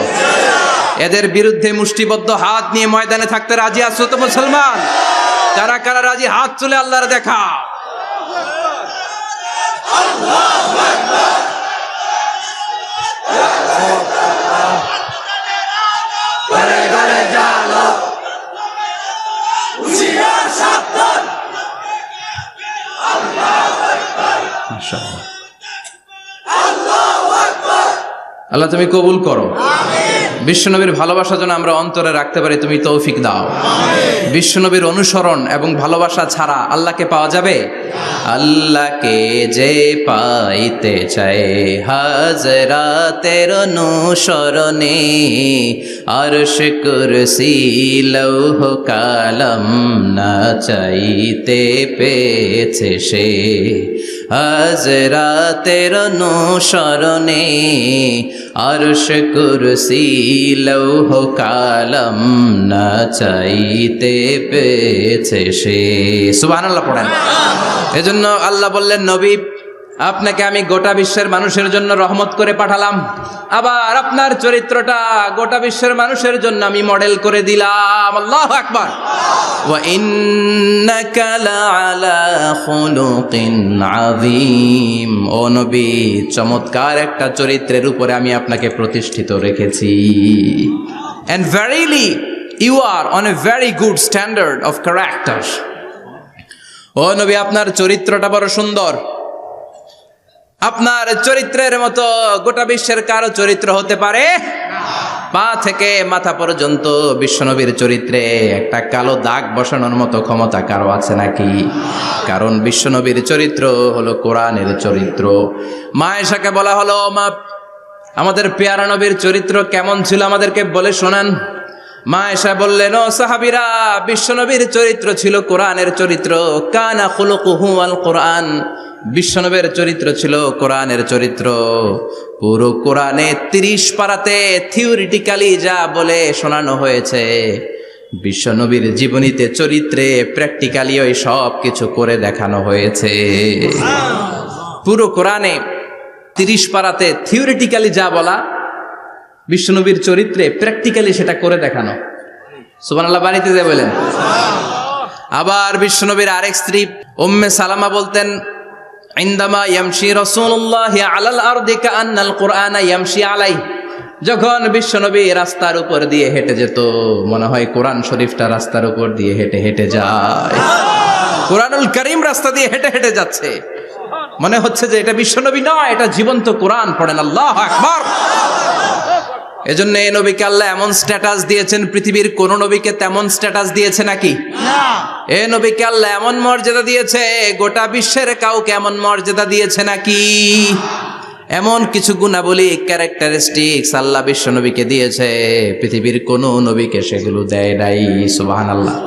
এদের বিরুদ্ধে মুষ্টিবদ্ধ হাত নিয়ে ময়দানে থাকতে রাজি আছো তো মুসলমান? কারা কারা রাজি হাত তুলে আল্লাহর দেখা? আল্লাহ তুমি কবুল করো। বিশ্বনবীর ভালোবাসা যেন আমরা অন্তরে রাখতে পারি, তুমি তৌফিক দাও। বিশ্বনবীর অনুসরণ এবং ভালোবাসা ছাড়া আল্লাহকে পাওয়া যাবে? আল্লাহকে যে পাইতে চায় হাজরাতের অনুসরণে, আরশ কুরসি লৌহ কালাম না চাইতে পেয়েছে সে। হাজরাতের অনুসরণে আরশ কুরসি লৌহ কালাম না চাইতে পেয়েছে সে। সুবহানাল্লাহ পড়েন। এজন্য আল্লাহ বললেন, নবী আপনাকে আমি গোটা বিশ্বের মানুষের জন্য রহমত করে পাঠালাম, আবার আপনার চরিত্রটা গোটা বিশ্বের মানুষের জন্য আমি মডেল করে দিলাম। আল্লাহু আকবার। ওয়া ইন্নাকা লাআলা খুলুকিন আযীম। ও নবী, চমৎকার একটা চরিত্রের উপরে আমি আপনাকে প্রতিষ্ঠিত রেখেছি। And verily you are on a very good standard of character. ও নবী, আপনার চরিত্রটা বড় সুন্দর। আপনার চরিত্রের মতো গোটা বিশ্বের কারো চরিত্র হতে পারে? পা থেকে মাথা পর্যন্ত বিশ্বনবীর চরিত্রে একটা কালো দাগ বসানোর মতো ক্ষমতা কারো আছে নাকি? কারণ বিশ্বনবীর চরিত্র হলো কোরআনের চরিত্র। মা আয়েশাকে বলা হলো, মা আমাদের পেয়ারা নবীর চরিত্র কেমন ছিল আমাদেরকে বলে শোনান। মা আয়েশা বললেন, ও সাহাবীরা, বিশ্বনবীর চরিত্র ছিল কোরআনের চরিত্র। কানা খুলুকুহু আল কোরআন। বিশ্বনবীর চরিত্র ছিল কোরআনের চরিত্র। পুরো কোরআনে 30 পারাতে থিওরিটিক্যালি যা বলে শোনানো হয়েছে, বিশ্বনবীর জীবনীতে চরিত্রে প্র্যাকটিক্যালি ওই সব কিছু করে দেখানো হয়েছে। পুরো কোরআনে 30 পারাতে থিওরিটিক্যালি যা বলা, বিশ্বনবীর চরিত্রে প্র্যাকটিক্যালি সেটা করে দেখানো। সুবহানাল্লাহ বাড়িতে যে বলেন। আবার বিশ্বনবীর আরেক স্ত্রী উম্মে সালামা বলতেন, ইনদামা ইয়ামশি রাসূলুল্লাহ আলাল আরদি কাআন্নাল কুরআনা ইয়ামশি আলাইহি। যখন বিশ্বনবী রাস্তার উপর দিয়ে হেঁটে যেত, মনে হয় কোরআন শরীফটা রাস্তার উপর দিয়ে হেঁটে হেঁটে যায়। কোরআনুল কারীম রাস্তা দিয়ে হেঁটে হেঁটে যাচ্ছে, মনে হচ্ছে যে এটা বিশ্বনবী নয়, এটা জীবন্ত কোরআন। পড়েন আল্লাহু আকবার। এজন্য এই নবীকে আল্লাহ এমন স্ট্যাটাস দিয়েছেন, পৃথিবীর কোন নবীকে তেমন স্ট্যাটাস দিয়েছে নাকি? এই নবীকে আল্লাহ এমন মর্যাদা দিয়েছে, গোটা বিশ্বের কাউকে এমন মর্যাদা দিয়েছে নাকি? এমন কিছু গুণাবলী, ক্যারেক্টারিস্টিক্স আল্লাহ বিশ্ব নবীকে দিয়েছে, পৃথিবীর কোন নবীকে সেগুলো দেয় নাই। সুবহানাল্লাহ।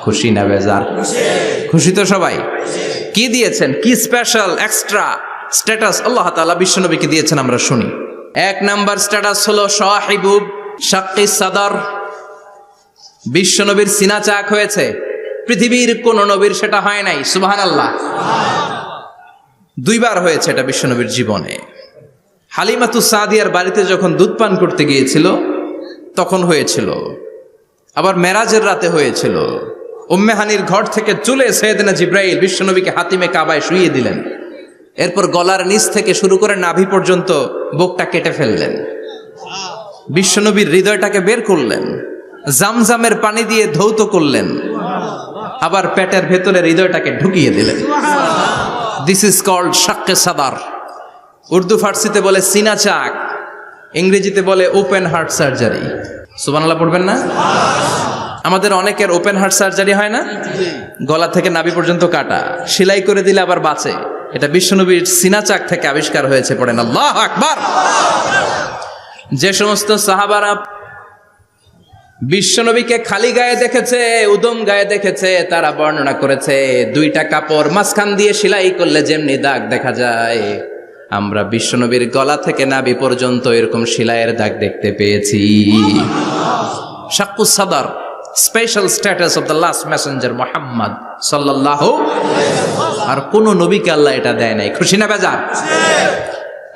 খুশি না বেজার? খুশি তো সবাই। কি দিয়েছেন, কি স্পেশাল এক্সট্রা স্ট্যাটাস আল্লাহ তাআলা বিশ্ব নবীকে দিয়েছেন আমরা শুনি। এক নাম্বার স্ট্যাটাস হলো সাহিবু শাক্কি সাদর। বিশ্ব নবীর সিনা চাক হয়েছে, পৃথিবীর কোন নবীর সেটা হয় নাই। সুবহানাল্লাহ। 2 বার হয়েছে এটা বিশ্ব নবীর জীবনে। হালিমাতু সাদিয়ার বাড়িতে যখন দুধ পান করতে গিয়েছিল তখন হয়েছিল, আবার মেরাজের রাতে হয়েছিল। উম্মে হানির ঘর থেকে চলে সাইয়েদনা জিব্রাইল বিশ্বনবীকে হাতিমে কাবায় শুইয়ে দিলেন। এরপর গলার নিচ থেকে শুরু করে নাভি পর্যন্ত বুকটা কেটে ফেললেন, বিশ্বনবীর হৃদয়টাকে বের করলেন, জামজামের পানি দিয়ে ধৌত করলেন, আবার পেটের ভেতরে হৃদয়টাকে ঢুকিয়ে দিলেন। দিস ইজ কল্ড শাক্কে সাদার। উর্দু ফার্সিতে বলে সিনা চাক, ইংরেজিতে বলে ওপেন হার্ট সার্জারি। সুবহানাল্লাহ পড়বেন না? আমাদের অনেকের ওপেন হার্ট সার্জারি হয় না, গলা থেকে নাভি পর্যন্ত কাটা, সেলাই করে দিলে আবার বাঁচে। এটা বিশ্বনবীর সিনা চাক থেকে আবিষ্কার হয়েছে। পড়েন আল্লাহু আকবার। যে সমস্ত সাহাবারা বিশ্বনবীকে খালি গায়ে দেখেছে, উদম গায়ে দেখেছে, তারা বর্ণনা করেছে দুইটা কাপড় মাঝখান দিয়ে সেলাই করলে যেমনি দাগ দেখা যায়, আমরা বিশ্বনবীর গলা থেকে নাভি পর্যন্ত এরকম সেলাইয়ের দাগ দেখতে পেয়েছি। শাক্কুস সাদার, special status of the last Messenger Muhammad সাল্লাল্লাহু। আর কোন নবীকে আল্লাহ এটা দেয় নাই। খুশি না বেজার?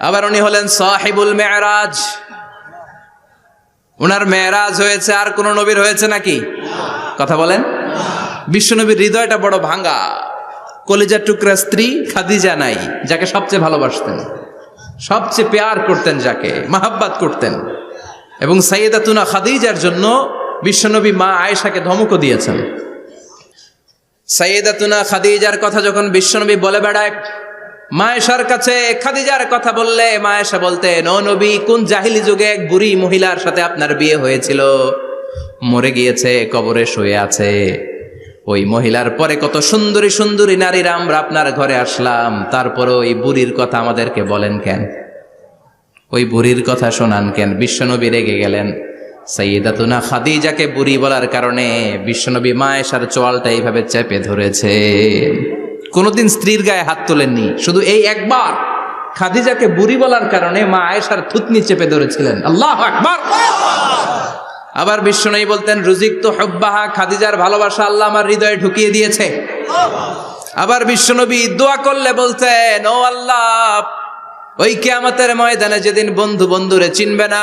আবার উনি হলেন সাহিবুল মেরাজ। উনার মেরাজ হয়েছে, আর কোন নবীর হয়েছে নাকি? কথা বলেন। বিশ্বনবীর হৃদয়টা বড় ভাঙা, কলিজার টুকরা স্ত্রী খাদিজা নাই, যাকে সবচেয়ে ভালোবাসতেন, সবচেয়ে প্যার করতেন, যাকে মাহাব্বাত করতেন। এবং সাইয়েদাতুনা খাদিজার জন্য বিশ্বনবী মা আয়েশাকে ধমকও দিয়েছেন। সাইয়েদাতুনা খাদিজার কথা যখন বিশ্বনবী বলে বেড়ায় মা আয়েশার কাছে, খাদিজার কথা বললে মা আয়েশা বলতেন, ও নবী, কোন জাহিলি যুগে এক বুড়ি মহিলার সাথে আপনার বিয়ে হয়েছিল, মরে গিয়েছে, কবরে শুয়ে আছে। ওই মহিলার পরে কত সুন্দরী সুন্দরী নারীরা আমরা আপনার ঘরে আসলাম, তারপরে ওই বুড়ির কথা আমাদেরকে বলেন কেন? ওই বুড়ির কথা শোনান কেন? বিশ্বনবী রেগে গেলেন। সাইয়েদাতুনা খাদিজাকে বুড়ি বলার কারণে বিশ্বনবী মা আয়েশার চোয়ালটা এইভাবে চেপে ধরেছে। কোনোদিন স্ত্রীর গায়ে হাত তোলেননি, শুধু এই একবার খাদিজাকে বুড়ি বলার কারণে মা আয়েশার থুতনি চেপে ধরেছিলেন। আল্লাহু আকবার। আবার বিশ্বনবী বলতেন, রুজিকতু হুব্বাহা, খাদিজার ভালোবাসা আল্লাহ আমার হৃদয়ে ঢুকিয়ে দিয়েছে। আবার বিশ্বনবী দোয়া করলে বলতেন, ও আল্লাহ, ওই কিয়ামতের ময়দানে যেদিন বন্ধু বন্ধুরে চিনবে না,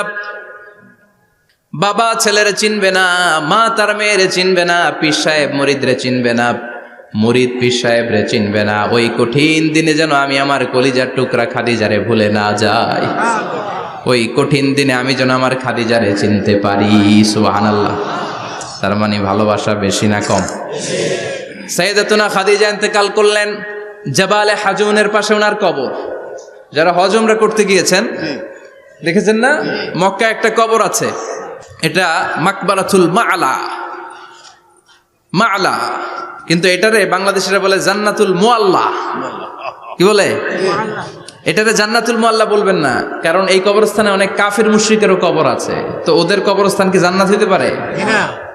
বাবা ছেলেরে চিনবে না, মা তার মেয়েরে চিনবে না, পীর সাহেব মুরিদরে চিনবে না, মুরিদ পীর সাহেবরে চিনবে না, ওই কঠিন দিনে যেন আমি আমার কলিজার টুকরা খাদিজারে ভুলে না যাই। ওই কঠিন দিনে আমি যেন আমার খাদিজারে চিনতে পারি। সুবহানাল্লাহ। তার মানে ভালোবাসা বেশি না কম? সাইয়েদাতুনা খাদিজা ইন্তেকাল করলেন, জাবালে হাজুনের পাশে ওনার কবর। যারা হজ উমরা করতে গিয়েছেন দেখেছেন না, মক্কা একটা কবর আছে, এটা মাকবারাতুল মা'লা। মা'লা, কিন্তু এটারে বাংলাদেশিরা বলে জান্নাতুল মুআল্লা। কি বলে? এটারে জান্নাতুল মুআল্লা বলবেন না, কারণ এই কবরস্থানে অনেক কাফির মুশরিকেরও কবর আছে, তো ওদের কবরস্থান কি জান্নাত হতে পারে?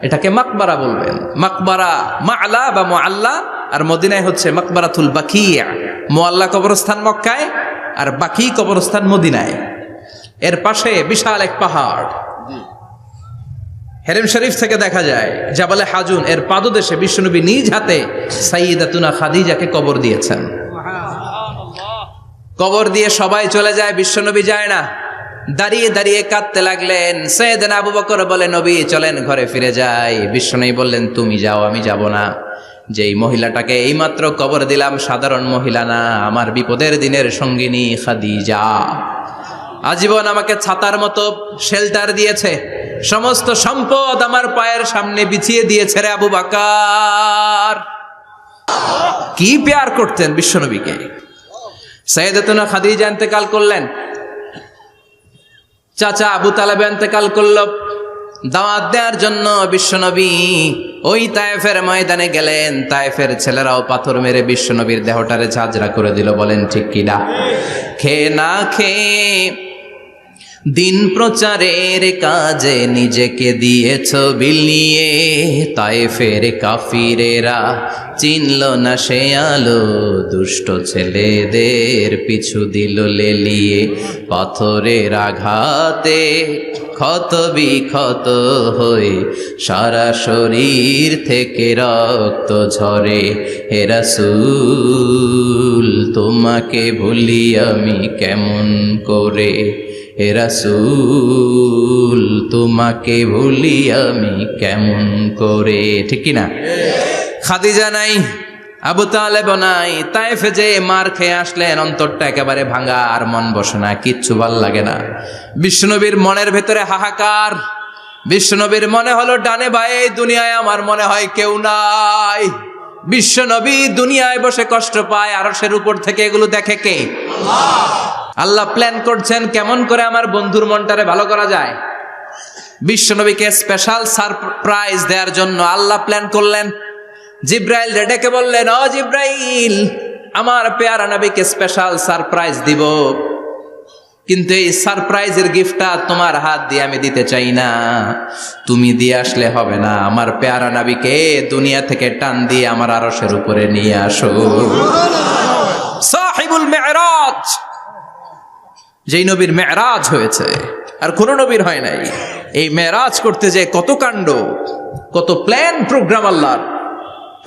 এটাকে মাকবারা বলবেন। মাকবারা মা'লা বা মুআল্লা, আর মদিনায় হচ্ছে মাকবারাতুল বাকিয়া। মুআল্লা কবরস্থান মক্কায়, আর বাকি কবরস্থান মদিনায়। এর পাশে বিশাল এক পাহাড়, হেরেম শরীফ থেকে দেখা যায় জাবালে হাজুন, এর পাদদেশে বিশ্বনবী নিজ হাতে সাইয়েদাতুনা খাদিজাকে কবর দিয়েছেন। কবর দিয়ে সবাই চলে যায়, বিশ্বনবী যায় না। দাঁড়িয়ে দাঁড়িয়ে কাঁদতে লাগলেন। সাইয়েদনা আবু বকর বলে, নবী চলেন ঘরে ফিরে যাই। বিশ্বনবী বললেন, তুমি যাও, আমি যাব না। যেই মহিলাটাকে এইমাত্র কবর দিলাম সাধারণ মহিলা না, আমার বিপদের দিনের সঙ্গিনী খাদিজা। আজীবন আমাকে ছাতার মতো শেল্টার দিয়েছে, সমস্ত সম্পদ আমার পায়ের সামনে বিছিয়ে দিয়েছে রে আবু বকর। কি প্যার করতেন বিশ্বনবীকে। সাইয়েদাতুনা খাদিজা ইন্তেকাল করলেন, চাচা আবু তালেব ইন্তেকাল করলো। দাওয়াত দেওয়ার জন্য বিশ্বনবী ওই তায়েফের ময়দানে গেলেন। তায়েফের ছেলেরাও পাথর মেরে বিশ্বনবীর দেহটারে ঝাঁঝরা করে দিল। বলেন ঠিক কিনা? খেয়ে না খেয়ে দিন প্রচারের কাজে নিজেকে দিয়েছ বিলিয়ে, তায়েফের কাফিরেরা চিনল না সে আলো, দুষ্ট ছেলেদের পিছু দিল লেলিয়ে। পাথরের আঘাতে ক্ষত বিক্ষত হয়ে সারা শরীর থেকে রক্ত ঝরে। হে রাসূল
রাসূল তোমাকে ভুলি আমি কেমন করে, হে রাসূল তোমাকে ভুলি আমি কেমন করে। ঠিক কি না?
খাদিজা নাই, আবু তালেব নাই, তায়েফে যে মার খেয়ে আসলেন, অন্তরটা একেবারে ভাঙা, আর মন বসে না, কিচ্ছু ভাল লাগে না। বিশ্বনবীর মনের ভেতরে হাহাকার। বিশ্বনবীর মনে হলো ডানে বায়ে দুনিয়ায় আমার মনে হয় কেউ নাই। বিশ্বনবী দুনিয়ায় বসে কষ্ট পায়, আরশের উপর থেকে এগুলো দেখে কে? আল্লাহ প্ল্যান করছেন কেমন করে আমার বন্ধুর মনটারে ভালো করা যায়। বিশ্বনবীকে স্পেশাল সারপ্রাইজ দেওয়ার জন্য আল্লাহ প্ল্যান করলেন। জিব্রাইল ডেকে বললেন, ও জিব্রাইল, আমার পেয়ারা নবীকে স্পেশাল সারপ্রাইজ দিব, কিন্তু এই সারপ্রাইজের গিফটটা তোমার হাত দিয়ে আমি দিতে চাই না, তুমি দিয়ে আসলে হবে না। আমার পেয়ারা নবীকে দুনিয়া থেকে টান দিয়ে আমার আরশের উপরে নিয়ে আসো। সাহিবুল মেরাজ, যেই নবীর মেরাজ হয়েছে আর কোন নবীর হয় নাই। এই মেরাজ করতে যে কত কাণ্ড, কত প্ল্যান প্রোগ্রাম আল্লাহর।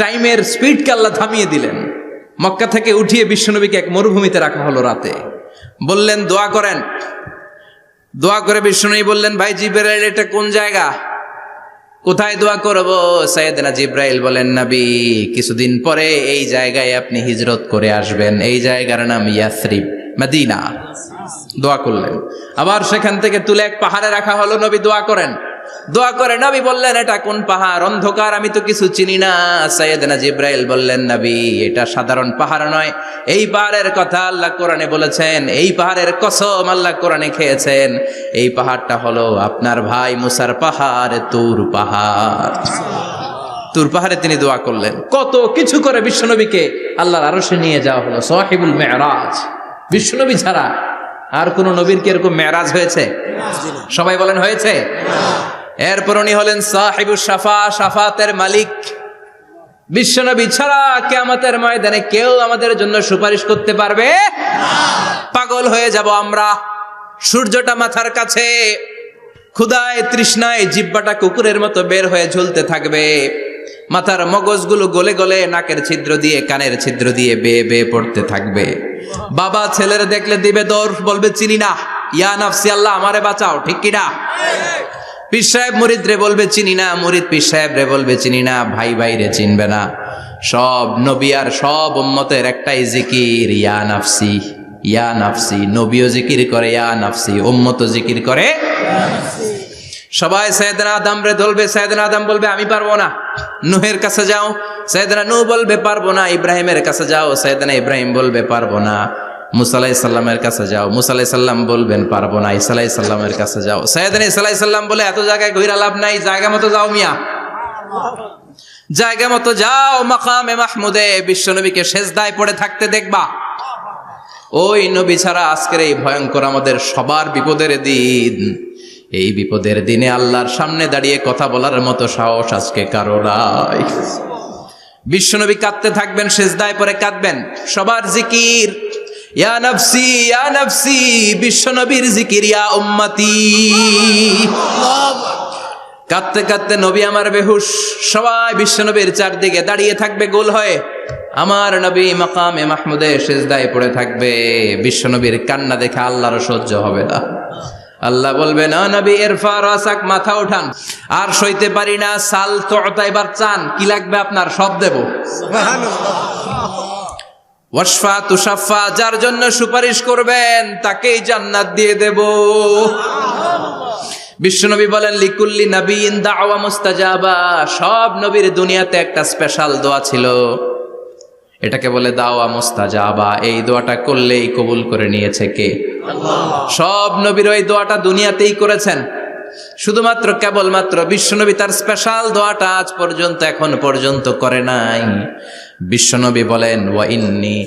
টাইমের স্পিডকে আল্লাহ থামিয়ে দিলেন। মক্কা থেকে উঠিয়ে বিশ্বনবীকে এক মরুভূমিতে রাখা হলো রাতে। বললেন দোয়া করেন। দোয়া করে বিশ্বনবী বললেন, ভাই জিবরাইল, এটা কোন জায়গা, কোথায় দোয়া করব? সাইয়েদনা জিবরাইল বলেন, নবী, কিছুদিন পরে এই জায়গায় আপনি হিজরত করে আসবেন, এই জায়গার নাম ইয়াসরিব, মদিনা। দোয়া করলেন। আবার সেখান থেকে তুলে এক পাহাড়ে রাখা হলো, নবী দোয়া করেন। দোয়া করে নবী বললেন, এটা কোন পাহাড়? অন্ধকার, আমি তো কিছু চিনি না। সাইয়েদনা জিবরাইল বললেন, নবী, এটা সাধারণ পাহাড় নয়, এই পাহাড়ের কথা আল্লাহ কোরআনে বলেছেন, এই পাহাড়ের কসম আল্লাহ কোরআনে খেয়েছেন। এই পাহাড়টা হলো আপনার ভাই মুসার পাহাড়, তুর পাহাড়। তুর পাহাড়ে তিনি দোয়া করলেন। কত কিছু করে বিশ্বনবীকে আল্লাহর আরশে নিয়ে যাওয়া হলো। সাহিবুল মেরাজ। বিশ্বনবী ছাড়া আর কোন নবীর কি এরকম মেরাজ হয়েছে? সবাই বলেন হয়েছে। এরপর উনি হলেন সাহিবুস শাফা, শাফাতের মালিক। বিশ্বনবী ছাড়া কিয়ামতের ময়দানে কেউ আমাদের জন্য সুপারিশ করতে পারবে না। পাগল হয়ে যাব আমরা। সূর্যটা মাথার কাছে, ক্ষুধায় তৃষ্ণায় জিহ্বাটা কুকুরের মতো বের হয়ে ঝুলতে থাকবে। মাথার মগজগুলো গলে গলে নাকের ছিদ্র দিয়ে, কানের ছিদ্র দিয়ে বেয়ে বেয়ে পড়তে থাকবে। বাবা ছেলের দেখলে দিবে দৌড়, বলবে চিনি না, ইয়া নাফসি, আল্লাহ আমারে বাঁচাও। ঠিক কিনা? পীর সাহেব মুরিদ রে বলবে চিনি না, মুরিদ পীর সাহেব রে বলবে চিনি না, ভাই ভাই রে চিনবে না। সব নবী আর সব উম্মতের একটাই জিকির, ইয়া নাফসি, ইয়া নাফসি। নবীও জিকির করে ইয়া নাফসি, উম্মতও জিকির করে। সবাই সাইয়েদনা আদম রে ধরবে, সাইয়েদনা আদম বলবে আমি পারবো না। নূহের কাছে যাও, সাইয়েদনা নূহ বলবে পারবো না। ইব্রাহিমের কাছে যাও, সাইয়েদনা ইব্রাহিম বলবে পারবো না। মুসা আলাইহিস সালামের কাছে যাও, মুসা আলাইহিস সালাম বলবেন পারবো না। ঈসা আলাইহিস সালামের কাছে যাও, সাইয়েদনা ঈসা আলাইহিস সালাম বলে এত জায়গায় ঘুরে লাভ নাই, জায়গা মতো যাও মিয়া, জায়গা মতো যাও। মাকামে মাহমুদে বিশ্বনবীকে সেজদায় পড়ে থাকতে দেখবা। ওই নবী ছাড়া আজকের এই ভয়ঙ্কর আমাদের সবার বিপদের দিন। এই বিপদের দিনে আল্লাহর সামনে দাঁড়িয়ে কথা বলার মতো সাহস আজকে কারো নাই। বিশ্বনবী কাঁদতে থাকবেন, সেজদায় পড়ে কাঁদবেন। সবার জিকির ইয়া নাফসি, ইয়া নাফসি। বিশ্বনবীর জিকির ইয়া উম্মতি। কাঁদতে কাঁদতে নবী আমার বেহুশ। সবাই বিশ্বনবীর চারদিকে দাঁড়িয়ে থাকবে গোল হয়ে। আমার নবী মাকামে মাহমুদে সেজদায় পড়ে থাকবে। বিশ্বনবীর কান্না দেখে আল্লাহর সহ্য হবে না। আল্লাহ বলবে, না নবী, ইরফা রাসাক, মাথা উঠান, আর সইতে পারি না। সাল তুতা, এবার চান, কি লাগবে আপনার, সব দেব। ওয়াশফা তুশাফা, যার জন্য সুপারিশ করবেন তাকেই জান্নাত দিয়ে দেব। বিশ্বনবী বলেন, লিকুল্লি নবিয়িন দাওয়া মুস্তাজাবা। সব নবীর দুনিয়াতে একটা স্পেশাল দোয়া ছিল, এটাকে বলে দাওয়া মুস্তাজাবা। এই দোয়াটা করলেই কবুল করে নিয়েছে কে? আল্লাহ। সব নবীর ওই দোয়াটা দুনিয়াতেই করেছেন। শুধুমাত্র কেবলমাত্র বিশ্বনবী তার স্পেশাল দোয়াটা আজ পর্যন্ত, এখন পর্যন্ত করে নাই। বিশ্বনবী বলেন, ওয়া ইন্নী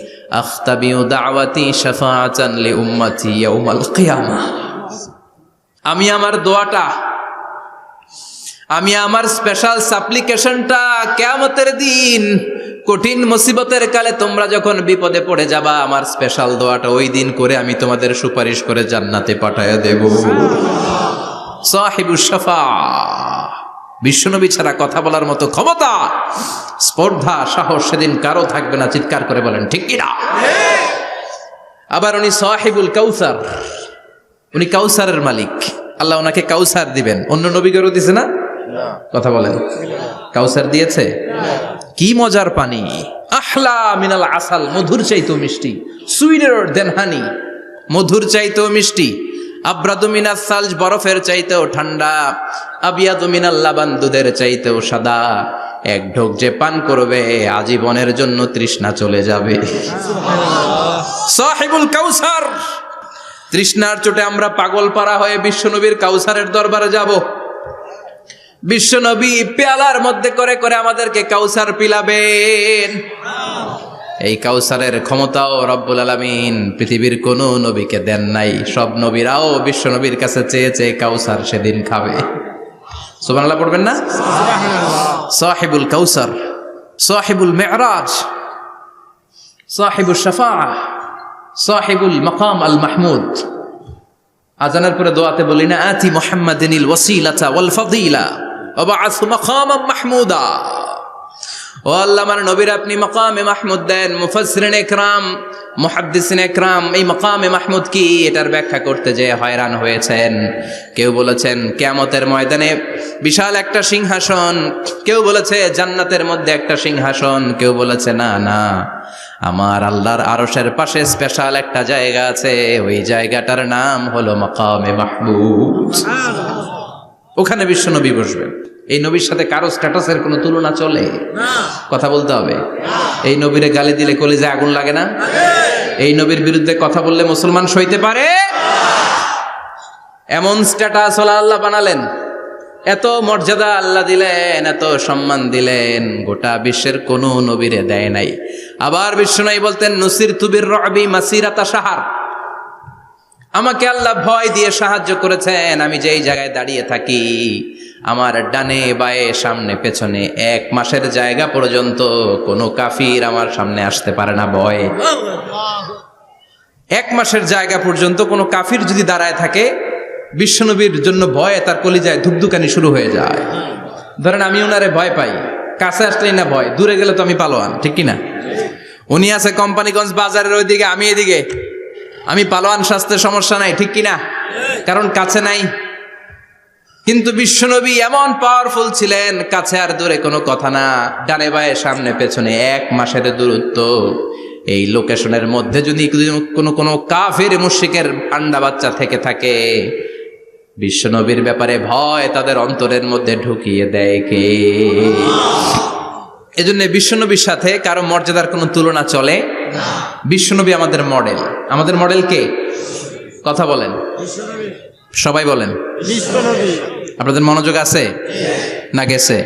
আখতাবিউ দাওয়াতি শাফাআতান লি উম্মতি ইয়াউমাল কিয়ামাহ। আমি আমার দোয়াটা, আমি আমার স্পেশাল সাপ্লিকেশনটা কিয়ামতের দিন, কঠিন মুসিবতের কালে তোমরা যখন বিপদে পড়ে যাবা, আমার স্পেশাল দোয়াটা ওই দিন করে আমি তোমাদের সুপারিশ করে জান্নাতে পাঠায়া দেব। সাহিবুস শাফা। বিশ্বনবী ছাড়া কথা বলার মতো ক্ষমতা, স্পর্ধা, সাহস সেদিন কারো থাকবে না। চিৎকার করে বলেন ঠিক কিনা? আবার উনি সাহিবুল কাউসার, উনি কাউসারের মালিক। আল্লাহ ওনাকে কাউসার দিবেন। অন্য নবীদেরও দিছে না? কথা বলেন, কাউসার দিয়েছে? কি মজার পানি, আহলা মিনাল আসাল, মধুর চাইতেও মিষ্টি, সুইটার দেন হানি, মধুর চাইতেও মিষ্টি, আব্রাদু মিনাস সালজ, বরফের চাইতেও ঠান্ডা, আবিয়াদু মিনাল লাবান, দুধের চাইতেও সাদা। এক ঢোক যে পান করবে আজীবনের জন্য তৃষ্ণা চলে যাবে। সাহিবুল কাউসার। তৃষ্ণার চোটে আমরা পাগল পারা হয়ে বিশ্বনবীর কাউসারের দরবারে যাব। বিশ্বনবী পেয়ালার মধ্যে করে করে আমাদেরকে কাউসার পিলাবেন। এই কাউসারের ক্ষমতাও রব্বুল আলামিন পৃথিবীর কোন নবীকে দেন নাই। সব নবীরাও বিশ্বনবীর কাছে চেয়ে চেয়ে কাউসার সেদিন খাবে। সুবহানাল্লাহ পড়বেন না? সাহিবুল কাউসার, সাহিবুল মেরাজ, সাহিবুল শাফাআহ, সাহিবুল মাকাম আল মাহমুদ। আজানের পরে দোয়াতে বলি না, আতি মুহাম্মাদিনিল ওয়াসিলাতা ওয়াল ফাদিলা ওয়া বা'আসহু মাকামান মাহমুদা। ও আল্লাহ, আমার নবীর আপনি মাকামে মাহমুদ দেন। মুফাসসিরিন ইকরাম, মুহাদ্দিসিন ইকরাম এই মাকামে মাহমুদ কি এটার ব্যাখ্যা করতে যে হয়রান হয়েছেন। কেউ বলেছেন কিয়ামতের ময়দানে বিশাল একটা সিংহাসন, কেউ বলেছে জান্নাতের মধ্যে একটা সিংহাসন, কেউ বলেছে না না, আমার আল্লাহর আরশের পাশে স্পেশাল একটা জায়গা আছে, ওই জায়গাটার নাম হলো মাকামে মাহমুদ। ওখানে বিশ্বনবী বসবেন। এই নবীর সাথে কারো স্ট্যাটাসের কোনো তুলনা চলে? কথা বলতে হবে। এই নবীরে গালি দিলে কলিজায় আগুন লাগে না? এই নবীর বিরুদ্ধে কথা বললে মুসলমান সইতে পারে? এমন স্ট্যাটাস হলো আল্লাহ বানালেন, এত মর্যাদা আল্লাহ দিলেন, এত সম্মান দিলেন, গোটা বিশ্বের কোন নবীরে দেয় নাই। আবার বিশ্বনবী বলতেন, নুসিরতু বির-রু'বি মাসিরাতা শাহর, আমাকে আল্লাহ ভয় দিয়ে সাহায্য করেছেন। আমি যেই জায়গায় দাঁড়িয়ে থাকি, আমার ডানে বায়ে সামনে পেছনে 1 মাসের জায়গা পর্যন্ত কোনো কাফির আমার সামনে আসতে পারে না ভয়ে। 1 মাসের জায়গা পর্যন্ত কোনো কাফির যদি দাঁড়ায় থাকে, বিশ্বনবীর জন্য ভয়ে তার কলিজায় ধুকধুকানি শুরু হয়ে যায়। ধরেন আমি ওনারে ভয় পাই, কাছে আসলেই না ভয়, দূরে গেলে তো আমি পালোয়ান, ঠিক কিনা? উনি আছে কোম্পানিগঞ্জ বাজারের ওইদিকে, আমি এদিকে, আমি পালোয়ান, স্বাস্থ্যের সমস্যা নাই, ঠিক কিনা? কারণ কাছে নাই। কিন্তু বিশ্বনবী এমন পাওয়ারফুল ছিলেন, কাছে আর দূরে কোনো কথা না, ডানে বায়ে সামনে পেছনে 1 মাসের দূরত্ব। এই লোকেশনের মধ্যে যদি কোনো কাফির মুশরিকের আন্ডা বাচ্চা থেকে থাকে, বিশ্বনবীর ব্যাপারে ভয় তাদের অন্তরের মধ্যে ঢুকিয়ে দেয় কে? এজন্য বিশ্বনবীর সাথে কারো মর্যাদার কোনো তুলনা চলে না। বিশ্বনবী আমাদের মডেল। আমাদের মডেল কে? কথা বলেন, সবাই বলেন। বিশ্বনবী। আপনাদের মনোযোগ আছে না গেছে?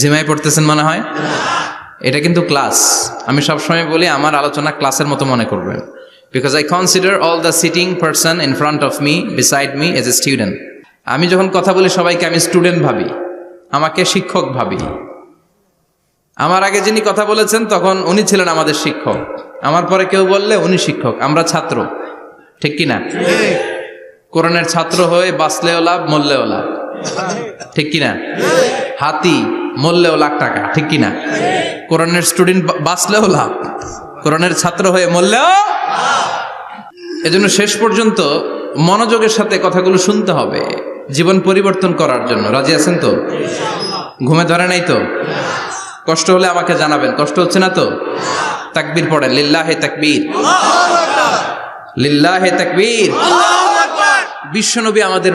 জিমাই পড়তেছেন মনে হয়। এটা কিন্তু ক্লাস। আমি সবসময় বলি আমার আলোচনা ক্লাসের মতো মনে করবেন, because I consider all the sitting person in front of me, beside me as a student. আমি যখন কথা বলি সবাইকে আমি স্টুডেন্ট ভাবি, আমাকে শিক্ষক ভাবি। আমার আগে যিনি কথা বলেছেন তখন উনি ছিলেন আমাদের শিক্ষক, আমার পরে কেউ বললে উনি শিক্ষক, আমরা ছাত্র, ঠিক কিনা? কোরআনের ছাত্র হয়ে বাঁচলেও লাভ, মরলেও লাভ, ঠিক কিনা? হাতি মরলেও লাখ টাকা, ঠিক কিনা? কোরআনের স্টুডেন্ট বাঁচলেও লাভ, কোরআনের ছাত্র হয়ে মরলেও। এজন্য শেষ পর্যন্ত মনোযোগের সাথে কথাগুলো শুনতে হবে জীবন পরিবর্তন করার জন্য। রাজি আছেন তো? ঘুমে ধরে নাই তো? কষ্ট হলে আমাকে জানাবেন। কষ্ট হচ্ছে না তো? তাকবীর পড়েন, লিল্লাহে তাকবীর, লিল্লাহে তাকবীর। বিশ্বনবী আমাদের